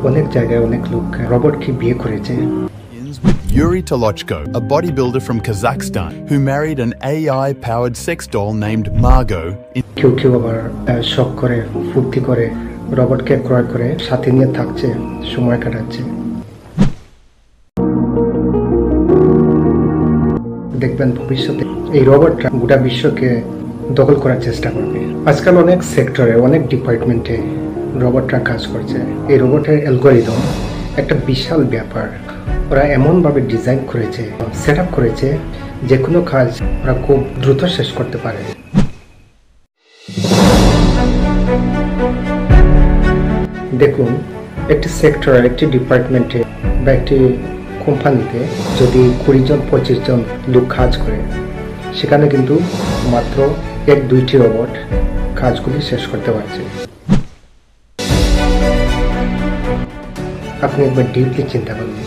অনেক জায়গায় অনেক লোক রোবটকে বিয়ে করেছে। With Yuri Tolochko, a bodybuilder from Kazakhstan, who married an AI-powered sex doll named Margot. কেউ কেউ আবার শখ করে, ফুর্তি করে রোবটকে ক্রয় করে সাথে নিয়ে থাকছে, সময় কাটাচ্ছে। দেখবেন ভবিষ্যতে এই রোবটরা গোটা বিশ্বকে দখল করার চেষ্টা করবে। আজকাল অনেক সেক্টরে, অনেক ডিপার্টমেন্টে রোবটরা কাজ করছে। এই রোবটের অ্যালগরিদম একটা বিশাল ব্যাপার। ওরা এমনভাবে ডিজাইন করেছে, সেট আপ করেছে, যে কোনো কাজ ওরা খুব দ্রুত শেষ করতে পারে। দেখুন, একটি সেক্টরে, একটি ডিপার্টমেন্টে বা একটি কোম্পানিতে যদি 20 জন 25 জন লোক কাজ করে, সেখানে কিন্তু মাত্র 1-2টি রোবট কাজগুলি শেষ করতে পারছে। আপনি একবার ডিপলি চিন্তা করুন,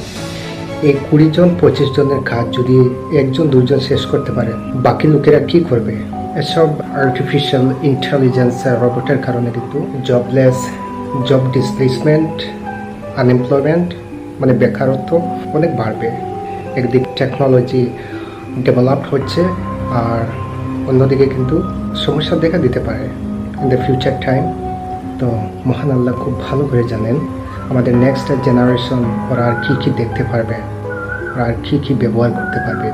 এই 20 জন 25 জনের কাজ যদি 1-2 জন শেষ করতে পারে, বাকি লোকেরা কি করবে? এসব আর্টিফিশিয়াল ইন্টেলিজেন্স রোবটের কারণে কিন্তু জবলেস, জব ডিসপ্লেসমেন্ট, আনএমপ্লয়মেন্ট মানে বেকারত্ব অনেক বাড়বে। একদিক টেকনোলজি ডেভেলপ হচ্ছে, আর অন্যদিকে কিন্তু সমস্যা দেখা দিতে পারে ইন দ্য ফিউচার টাইম। তো মহান আল্লাহ খুব ভালো করে জানেন আমাদের নেক্সট জেনারেশন ওরা আর কী কী দেখতে পারবে, ওরা আর কী কী ব্যবহার করতে পারবে।